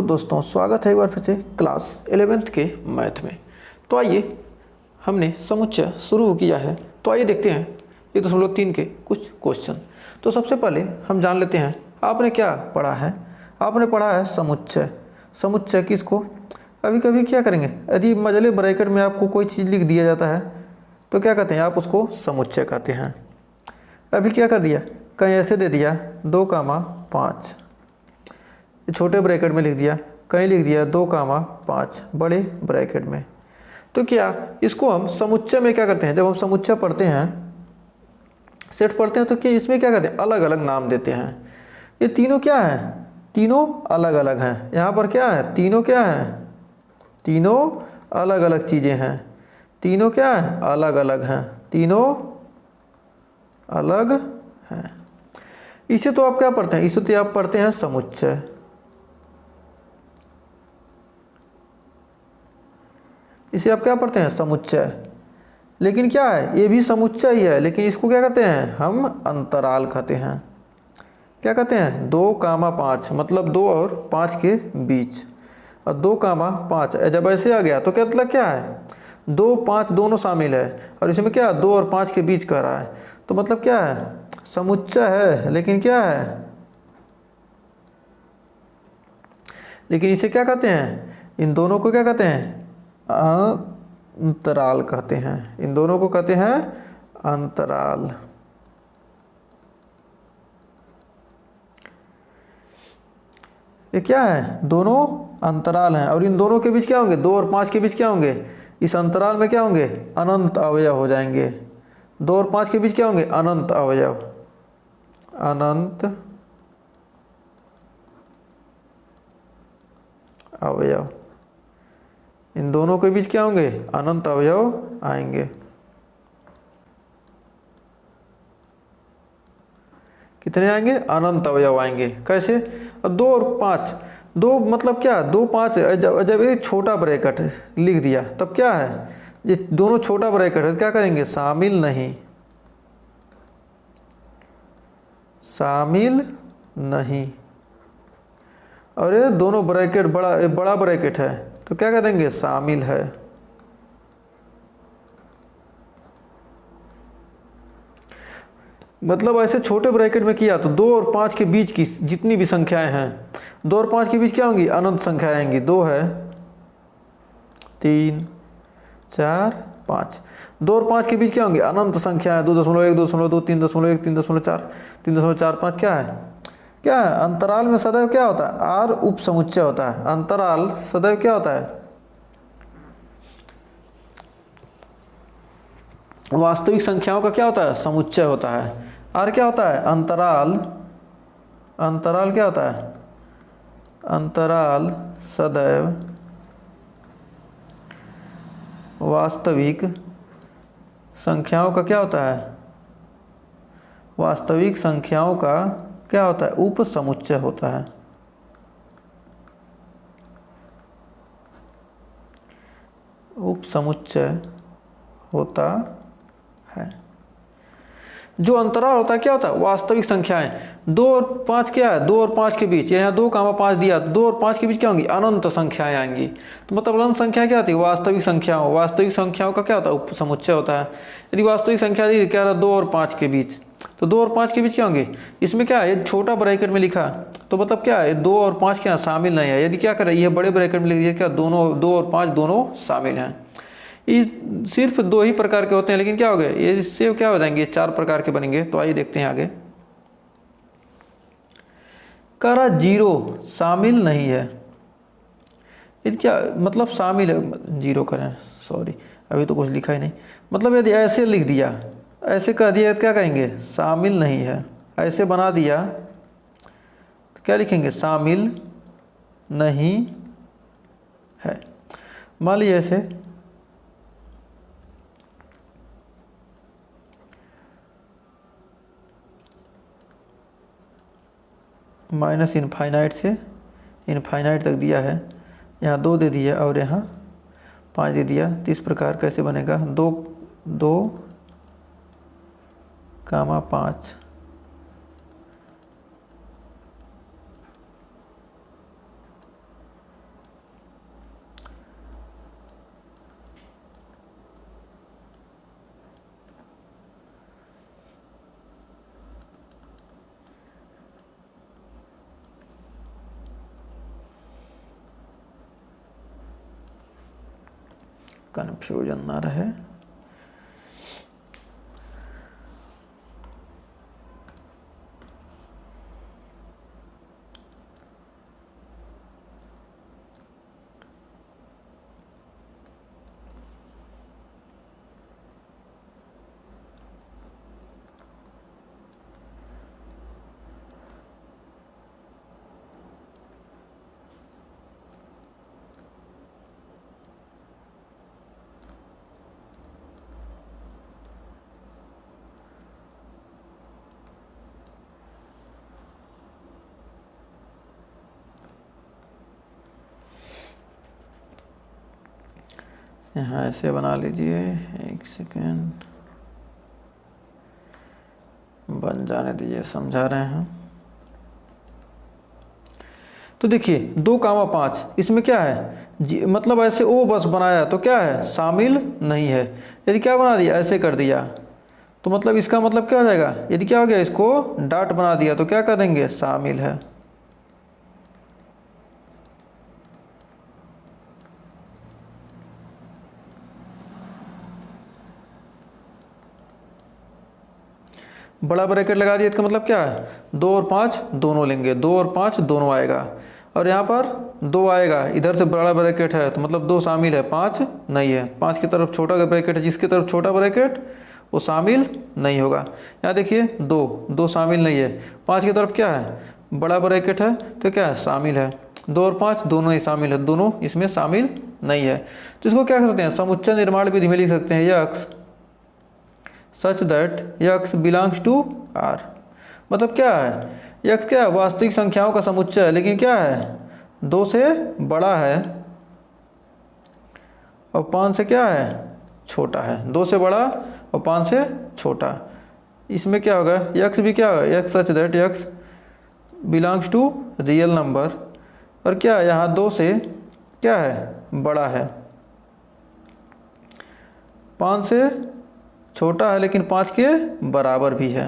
दोस्तों, स्वागत है एक बार फिर से क्लास 11th के मैथ में। तो आइए, हमने समुच्चय शुरू किया है। तो आइए देखते हैं 1.3 के कुछ क्वेश्चन। तो सबसे पहले हम जान लेते हैं आपने क्या पढ़ा है। आपने पढ़ा है समुच्चय। समुच्चय किसको अभी कभी क्या करेंगे, यदि मजले ब्रैकेट में आपको कोई चीज़ लिख दिया जाता है तो क्या कहते हैं, आप उसको समुच्चय कहते हैं। अभी क्या कर दिया, कहीं ऐसे दे दिया 2,5 छोटे ब्रैकेट में लिख दिया, कहीं लिख दिया 2,5 बड़े ब्रैकेट में। तो क्या इसको हम समुच्चय में क्या करते हैं, जब हम समुच्चय पढ़ते हैं, सेट पढ़ते हैं, तो क्या इसमें क्या करते हैं, अलग अलग नाम देते हैं। ये तीनों क्या है, तीनों अलग अलग हैं। यहाँ पर क्या है, तीनों क्या है, तीनों अलग अलग चीज़ें हैं। तीनों क्या है, अलग अलग हैं, तीनों अलग हैं। इसे तो आप क्या पढ़ते हैं, इसे तो आप पढ़ते हैं समुच्चय। इसे आप क्या पढ़ते हैं, समुच्चय। लेकिन क्या है, ये भी समुच्चय ही है, लेकिन इसको क्या कहते हैं, हम अंतराल कहते हैं। क्या कहते हैं, 2,5 मतलब 2 और 5 के बीच। और 2,5 जब ऐसे आ गया तो क्या मतलब क्या है, 2, 5 दोनों शामिल है, और इसमें क्या 2 और 5 के बीच कह रहा है, तो मतलब क्या है, समुच्चय है। लेकिन क्या है, लेकिन इसे क्या कहते हैं, इन दोनों को क्या कहते हैं, अंतराल कहते हैं। इन दोनों को कहते हैं अंतराल। ये क्या है, दोनों अंतराल हैं, और इन दोनों के बीच क्या होंगे, 2 और 5 के बीच क्या होंगे, इस अंतराल में क्या होंगे, अनंत अवयव हो जाएंगे। 2 और 5 के बीच क्या होंगे, अनंत अवयव, अनंत अवयव। इन दोनों के बीच क्या होंगे, अनंत अवयव आएंगे। कितने आएंगे, अनंत अवयव आएंगे। कैसे, 2 और 5, 2 मतलब क्या, 2, 5 जब ये छोटा ब्रैकेट लिख दिया तब क्या है, ये दोनों छोटा ब्रैकेट है, क्या करेंगे, शामिल नहीं, शामिल नहीं। और ये दोनों ब्रैकेट बड़ा ब्रैकेट है, तो क्या कह देंगे, शामिल है। मतलब ऐसे छोटे ब्रैकेट में किया तो 2 और 5 के बीच की जितनी भी संख्याएं हैं, 2 और 5 के बीच क्या होंगी, अनंत संख्याएं आएंगी। 2 है, 3, 4, 5। 2 और 5 के बीच क्या होंगी, अनंत संख्याएं, 2.1, 2.2, 3.1, 3.4, 3.45 क्या है, क्या है, अंतराल में सदैव क्या होता है, आर उप समुच्चय होता है। अंतराल सदैव क्या होता है, वास्तविक संख्याओं का क्या होता है, समुच्चय होता है। आर क्या होता है, अंतराल। अंतराल क्या होता है, अंतराल सदैव वास्तविक संख्याओं का क्या होता है, वास्तविक संख्याओं का क्या होता है, उप समुच्चय होता है। उप समुच्चय होता है। जो अंतराल होता है क्या होता है, वास्तविक संख्याएं। 2 और 5 क्या है, 2 और 5 के बीच, यहाँ 2,5 दिया, 2 और 5 के बीच क्या होंगी, अनंत संख्याएं आएंगी। तो मतलब अनंत संख्या क्या होती है, वास्तविक संख्याओं। वास्तविक संख्याओं का क्या होता है, उप समुच्चय होता है। यदि वास्तविक संख्या दी क्या रहा, 2 और 5 के बीच, तो 2 और 5 के बीच क्या होंगे, इसमें क्या है, छोटा ब्रैकेट में लिखा, तो मतलब क्या है, 2 और 5 क्या शामिल नहीं है। यदि क्या करें, ये बड़े ब्रैकेट में लिख दिया, क्या दोनों 2 और 5 दोनों शामिल हैं। ये सिर्फ 2 ही प्रकार के होते हैं, लेकिन क्या हो गए, ये इससे क्या हो जाएंगे, 4 प्रकार के बनेंगे। तो आइए देखते हैं आगे। कह रहा 0 शामिल नहीं है। ये क्या मतलब, शामिल है, 0 करें, सॉरी अभी तो कुछ लिखा ही नहीं। मतलब यदि ऐसे लिख दिया, ऐसे कह दिया तो क्या कहेंगे, शामिल नहीं है। ऐसे बना दिया तो क्या लिखेंगे, शामिल नहीं है। मान लीजिए ऐसे माइनस इनफाइनाइट से इनफाइनाइट तक दिया है, यहाँ 2 दे दिया और यहाँ 5 दे दिया। तो इस प्रकार कैसे बनेगा, 2,5 2,5 कन्फ्यूजन ना रहे। यहाँ ऐसे बना लीजिए, एक सेकेंड, बन जाने दीजिए, समझा रहे हैं। तो देखिए 2,5 इसमें क्या है मतलब ऐसे ओ बस बनाया तो क्या है, शामिल नहीं है। यदि क्या बना दिया, ऐसे कर दिया तो मतलब इसका मतलब क्या हो जाएगा, यदि क्या हो गया, इसको डॉट बना दिया तो क्या कर देंगे, शामिल है। बड़ा ब्रैकेट लगा दिया, इसका मतलब क्या है, 2 और 5 दोनों लेंगे, 2 और 5 दोनों आएगा, और यहाँ पर 2 आएगा, इधर से बड़ा ब्रैकेट है तो मतलब 2 शामिल है, 5 नहीं है। 5 की तरफ छोटा ब्रैकेट है, जिसकी तरफ छोटा ब्रैकेट वो शामिल नहीं होगा। यहाँ देखिए 2 शामिल नहीं है, 5 की तरफ क्या है, बड़ा ब्रैकेट है तो क्या है, शामिल है। 2 और 5 दोनों ही शामिल है, दोनों इसमें शामिल नहीं है। तो इसको क्या कर सकते हैं, समुच्चय निर्माण विधि में लिख सकते हैं, x such that x belongs to R. मतलब क्या है, यक्स क्या है, वास्तविक संख्याओं का समुच्चय है, लेकिन क्या है, 2 से बड़ा है और 5 से क्या है, छोटा है। 2 से बड़ा और 5 से छोटा। इसमें क्या होगा, यक्स भी क्या होगा, x such that x belongs to real number, और क्या है, यहाँ 2 से क्या है, बड़ा है, 5 से छोटा है, लेकिन 5 के बराबर भी है।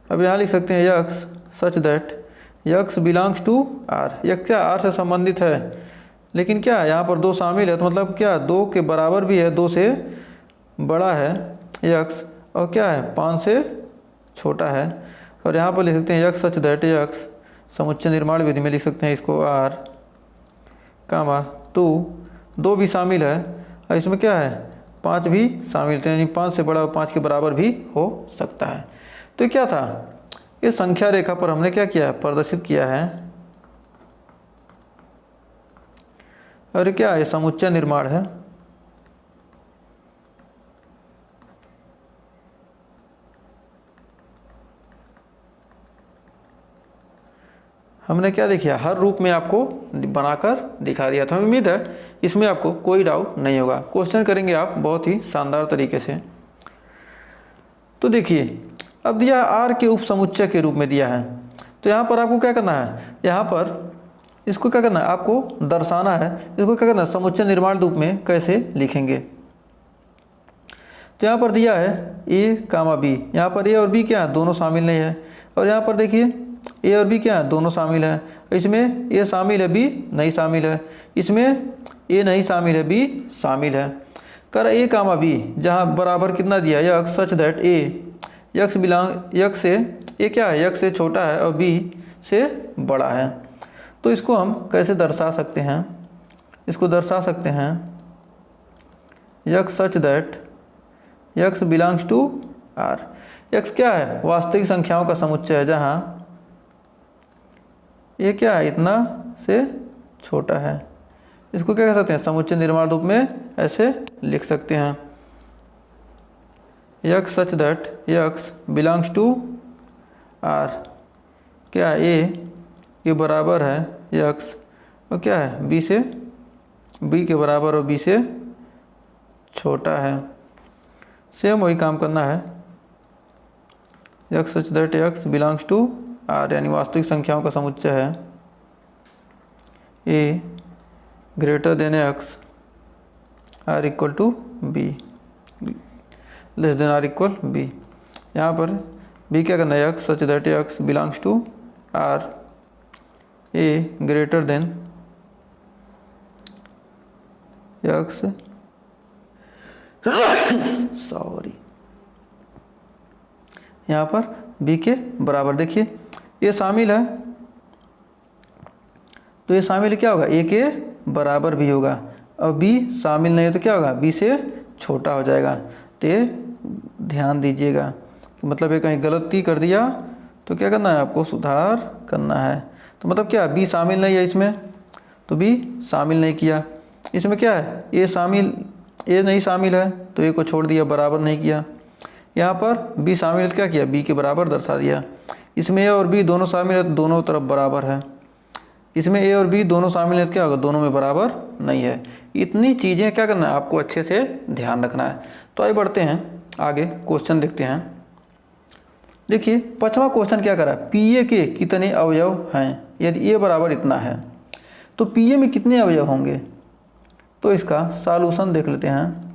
अब यहाँ लिख सकते हैं x such that x belongs to R. X क्या आर से संबंधित है, लेकिन क्या यहाँ पर 2 शामिल है, तो मतलब क्या 2 के बराबर भी है, 2 से बड़ा है यक्स, और क्या है, 5 से छोटा है। और यहाँ पर लिख सकते हैं यक्स सच दैट यक्स, समुच्चय निर्माण विधि में लिख सकते हैं इसको आर कामा 2 भी शामिल है, और इसमें क्या है, 5 भी शामिल थे, यानी 5 से बड़ा और 5 के बराबर भी हो सकता है। तो क्या था, इस संख्या रेखा पर हमने क्या किया है, प्रदर्शित किया है, और क्या है, समुच्चय निर्माण है। हमने क्या देखिए, हर रूप में आपको बनाकर दिखा दिया था। उम्मीद है इसमें आपको कोई डाउट नहीं होगा। क्वेश्चन करेंगे आप बहुत ही शानदार तरीके से। तो देखिए अब दिया आर के उप समुच्चय के रूप में दिया है, तो यहाँ पर आपको क्या करना है, यहाँ पर इसको क्या करना है, आपको दर्शाना है, इसको क्या करना है, समुच्चय निर्माण रूप में कैसे लिखेंगे। तो यहाँ पर दिया है ए कामा बी, यहाँ पर ए और बी क्या है, दोनों शामिल नहीं है, और यहाँ पर देखिए ए और बी क्या है, दोनों शामिल है। इसमें ए शामिल है, बी नहीं शामिल है, इसमें ए नहीं शामिल है, बी शामिल है। कर ए कामा बी, जहाँ बराबर कितना दिया, x such that A x belong x से ए क्या है, यक्स से छोटा है और बी से बड़ा है। तो इसको हम कैसे दर्शा सकते हैं, इसको दर्शा सकते हैं x such that x belongs to R. X क्या है, वास्तविक संख्याओं का समुच्चय है, जहाँ ये क्या है, इतना से छोटा है। इसको क्या कह सकते हैं, समुच्चय निर्माण रूप में ऐसे लिख सकते हैं, x such that x belongs to R, क्या ए के बराबर है यक्स, और क्या है, बी से बी के बराबर और बी से छोटा है। सेम वही काम करना है, X such that x belongs to R, यानी वास्तविक संख्याओं का समुच्चय है, A greater than X or equal to B, less than or equal B. यहाँ पर बी क्या करना है, X such that X belongs to R, A greater than X sorry, यहाँ पर b के बराबर, देखिए ये शामिल है तो ये शामिल क्या होगा, a के बराबर भी होगा, और b शामिल नहीं है तो क्या होगा, b से छोटा हो जाएगा। तो ये ध्यान दीजिएगा, मतलब ये कहीं गलती कर दिया तो क्या करना है, आपको सुधार करना है। तो मतलब क्या, b शामिल नहीं है इसमें, तो b शामिल नहीं किया। इसमें क्या है, a नहीं शामिल है तो a को छोड़ दिया, बराबर नहीं किया। यहाँ पर b शामिल है, क्या किया, b के बराबर दर्शा दिया। इसमें a और b दोनों शामिल है तो दोनों तरफ बराबर है। इसमें a और b दोनों शामिल है तो क्या होगा, दोनों में बराबर नहीं है। इतनी चीज़ें क्या करना है, आपको अच्छे से ध्यान रखना है। तो आइए बढ़ते हैं आगे, क्वेश्चन देखते हैं। देखिए 5वां क्वेश्चन क्या करा, PA के कितने अवयव हैं, यदि a बराबर इतना है तो PA में कितने अवयव होंगे। तो इसका सॉल्यूशन देख लेते हैं।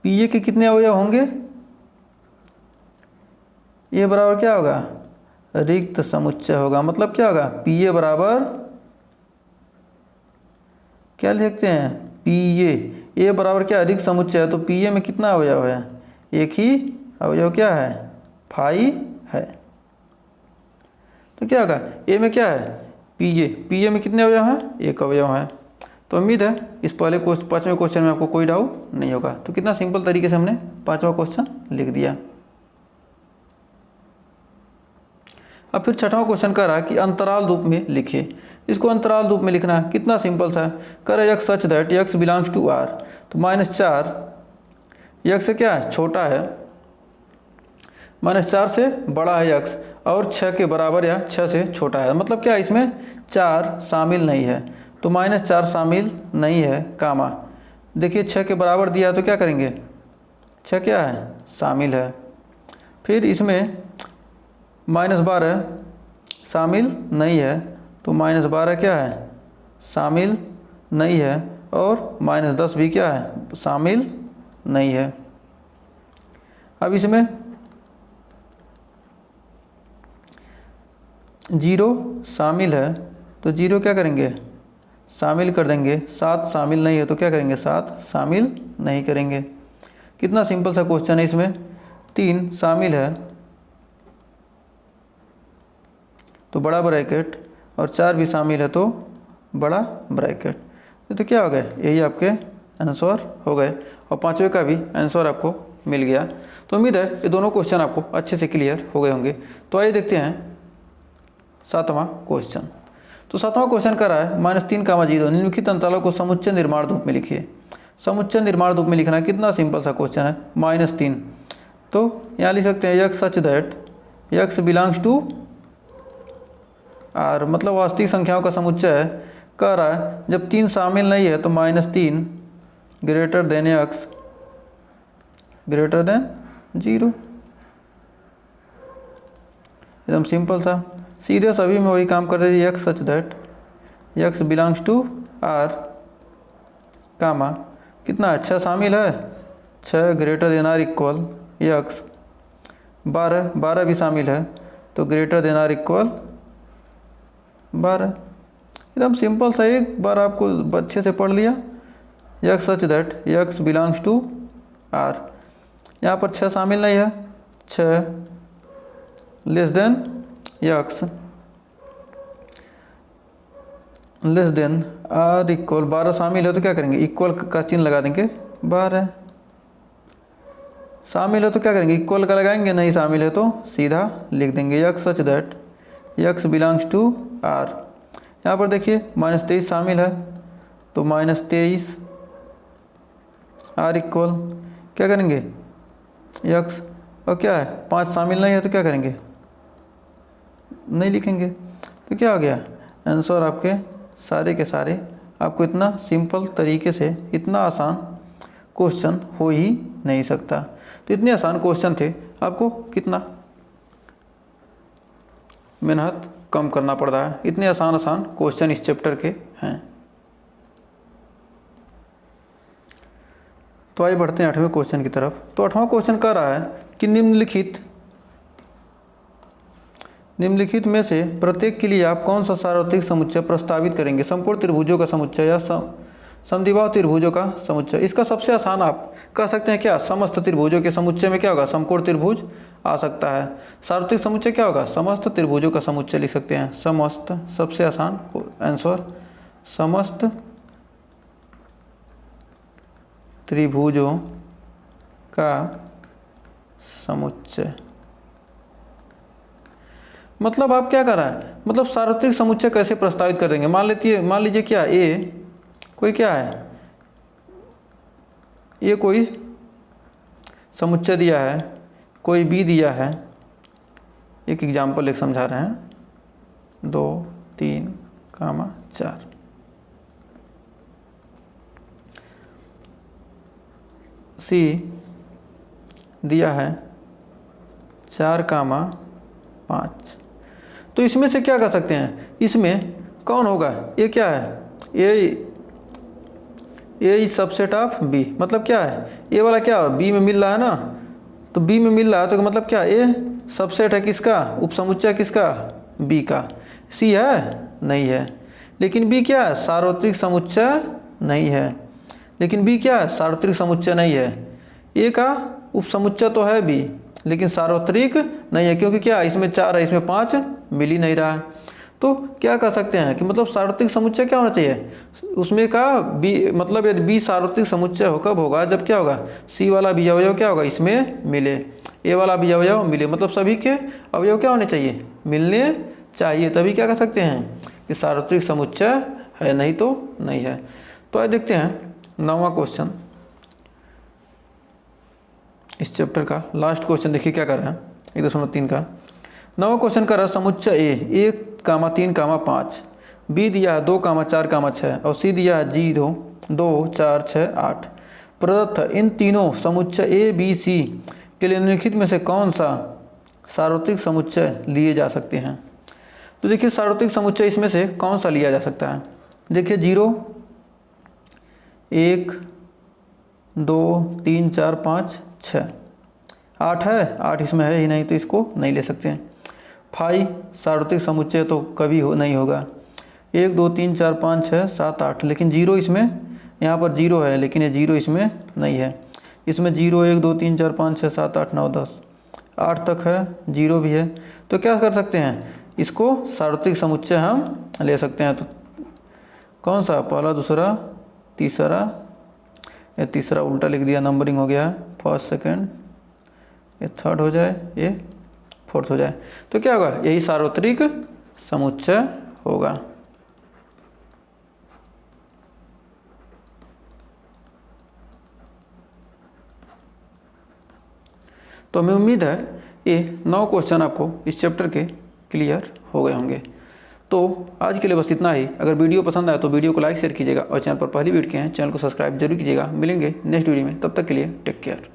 PA के कितने अवयव होंगे, a बराबर क्या होगा, रिक्त समुच्चय होगा। मतलब क्या होगा, PA बराबर क्या लिख सकते हैं, PA, a बराबर क्या, रिक्त समुच्चय है तो PA में कितना अवयव है, एक ही अवयव क्या है, फाई है। तो क्या होगा, a में क्या है, PA में कितने अवयव हैं, एक अवयव है। तो उम्मीद है इस पहले 5वें क्वेश्चन में आपको कोई डाउट नहीं होगा। तो कितना सिंपल तरीके से हमने 5वां क्वेश्चन लिख दिया। अब फिर 6वां क्वेश्चन कह रहा है कि अंतराल रूप में लिखिए। इसको अंतराल रूप में लिखना है, कितना सिंपल सा है, कह रहा है x such that x belongs to r, तो -4 x से क्या है, छोटा है, -4 से बड़ा है x, और 6 के बराबर या 6 से छोटा है। मतलब क्या, इसमें 4 शामिल नहीं है तो -4 शामिल नहीं है, कामा। देखिए 6 के बराबर दिया है तो क्या करेंगे, 6 क्या है, शामिल है। फिर इसमें -12 शामिल नहीं है तो -12 क्या है, शामिल नहीं है, और -10 भी क्या है, शामिल नहीं है। अब इसमें 0 शामिल है तो 0 क्या करेंगे, शामिल कर देंगे। 7 शामिल नहीं है तो क्या करेंगे, 7 शामिल नहीं करेंगे। कितना सिंपल सा क्वेश्चन है। इसमें 3 शामिल है तो बड़ा ब्रैकेट, और 4 भी शामिल है तो बड़ा ब्रैकेट। तो क्या हो गए, यही आपके आंसर हो गए, और 5वें का भी आंसर आपको मिल गया। तो उम्मीद है ये दोनों क्वेश्चन आपको अच्छे से क्लियर हो गए होंगे। तो आइए देखते हैं 7वां क्वेश्चन। तो 7वां क्वेश्चन कर रहा है -3, 0 निम्नलिखित अंतरालों को समुच्चय निर्माण रूप में लिखिए। समुच्चय निर्माण रूप में लिखना, कितना सिंपल सा क्वेश्चन है, -3, तो यहाँ लिख सकते हैं x such that x belongs to r, मतलब वास्तविक संख्याओं का समुच्चय है। कह रहा है जब 3 शामिल नहीं है तो -3 greater than x greater than 0। एकदम सिंपल था, सीधे सभी में वही काम कर रही है। x such that x belongs to r, comma कितना है, 6 शामिल है, 6 greater than r equal x, 12 भी शामिल है तो ग्रेटर देन r इक्वल 12। एकदम सिंपल सा, एक बार आपको अच्छे से पढ़ लिया। x such that x belongs to r, यहाँ पर 6 शामिल नहीं है, 6 less than x less than r equal 12 शामिल है तो क्या करेंगे, इक्वल का चिन्ह लगा देंगे, 12 शामिल है तो क्या करेंगे, इक्वल का लगाएंगे, नहीं शामिल है तो सीधा लिख देंगे x such that x belongs to r। यहाँ पर देखिए -23 शामिल है तो -23 r इक्वल क्या करेंगे x, और क्या है 5 शामिल नहीं है तो क्या करेंगे, नहीं लिखेंगे। तो क्या हो गया आंसर, आपके सारे के सारे। आपको इतना सिंपल तरीके से इतना आसान क्वेश्चन हो ही नहीं सकता। तो इतने आसान क्वेश्चन थे, आपको कितना मेहनत कम करना पड़ रहा है। इतने आसान क्वेश्चन इस चैप्टर के हैं। तो आइए बढ़ते हैं 8वें क्वेश्चन की तरफ। तो 8वां क्वेश्चन कह रहा है कि निम्नलिखित में से प्रत्येक के लिए आप कौन सा सार्वत्रिक समुच्चय प्रस्तावित करेंगे। समकोण त्रिभुजों का समुच्चय या समद्विबाहु त्रिभुजों का समुच्चय। इसका सबसे आसान आप कह सकते हैं क्या, समस्त त्रिभुजों के समुच्चय में क्या होगा, समकोण त्रिभुज आ सकता है। सार्वत्रिक समुच्चय क्या होगा, समस्त त्रिभुजों का समुच्चय लिख सकते हैं। समस्त, सबसे आसान आंसर, समस्त त्रिभुजों का समुच्चय। मतलब आप क्या कर रहा है, मतलब सार्वत्रिक समुच्चय कैसे प्रस्तावित कर देंगे। मान लीजिए क्या ए कोई क्या है, ये कोई समुच्चय दिया है, कोई बी दिया है। एक एग्जाम्पल एक समझा रहे हैं, 2 3 4। सी दिया है 4 5। तो इसमें से क्या कर सकते हैं, इसमें कौन होगा, ये क्या है, ए इज सबसेट ऑफ बी। मतलब क्या है, ए वाला क्या बी में मिल रहा है ना, तो बी में मिल रहा है तो मतलब क्या, ए सबसेट है किसका, उपसमुच्चय किसका, बी का। सी है, नहीं है। लेकिन बी क्या है, सार्वत्रिक समुच्चय नहीं है। लेकिन बी क्या है, सार्वत्रिक समुच्चय नहीं है। ए का उपसमुच्चय तो है बी, लेकिन सार्वत्रिक नहीं है, क्योंकि क्या इसमें 4 है, इसमें 5 मिल ही नहीं रहा है। तो क्या कह सकते हैं कि मतलब सार्वत्रिक समुच्चय क्या होना चाहिए, उसमें का बी, मतलब यदि बी सार्वत्रिक समुच्चय हो कब होगा, जब क्या होगा, सी वाला भी अवयव क्या होगा इसमें मिले, ए वाला भी अवयव मिले। मतलब सभी के अवयव क्या होने चाहिए, मिलने चाहिए, तभी क्या कह सकते हैं कि सार्वत्रिक समुच्चय है, नहीं तो नहीं है। तो आइए देखते हैं 9वां क्वेश्चन, इस चैप्टर का लास्ट क्वेश्चन। देखिए क्या कर रहा है, 1.3 का 9वां क्वेश्चन कर रहा है, समुच्चय ए 1, 3, 5, बी दिया है 2, 4, 6 और सी दिया है 0, 2, 4, 6, 8। प्रदत्त इन तीनों समुच्चय ए बी सी के लिए निम्नलिखित में से कौन सा सार्वत्रिक समुच्चय लिए जा सकते हैं। तो देखिए सार्वत्रिक समुच्चय इसमें से कौन सा लिया जा सकता है। देखिए 0, 1, 2, 3, 4, 5, 6, 8 है, 8 इसमें है ही नहीं तो इसको नहीं ले सकते हैं। 5 सार्वत्रिक समुच्चय तो कभी नहीं होगा। 1, 2, 3, 4, 5, 6, 7, 8, लेकिन 0 इसमें, यहाँ पर 0 है लेकिन ये 0 इसमें नहीं है। इसमें 0, 1, 2, 3, 4, 5, 6, 7, 8, 9, 10, 8 तक है, 0 भी है। तो क्या कर सकते हैं, इसको सार्वत्रिक समुच्चय हम ले सकते हैं। तो कौन सा, पहला, दूसरा, तीसरा, ये तीसरा उल्टा लिख दिया, नंबरिंग हो गया, फर्स्ट, सेकेंड, ये थर्ड हो जाए, ये फोर्थ हो जाए। तो क्या होगा, यही सार्वत्रिक समुच्चय होगा। तो हमें उम्मीद है ये 9 क्वेश्चन आपको इस चैप्टर के क्लियर हो गए होंगे। तो आज के लिए बस इतना ही। अगर वीडियो पसंद आए तो वीडियो को लाइक शेयर कीजिएगा और चैनल पर पहली वीडियो के हैं चैनल को सब्सक्राइब जरूर कीजिएगा। मिलेंगे नेक्स्ट वीडियो में, तब तक के लिए टेक केयर।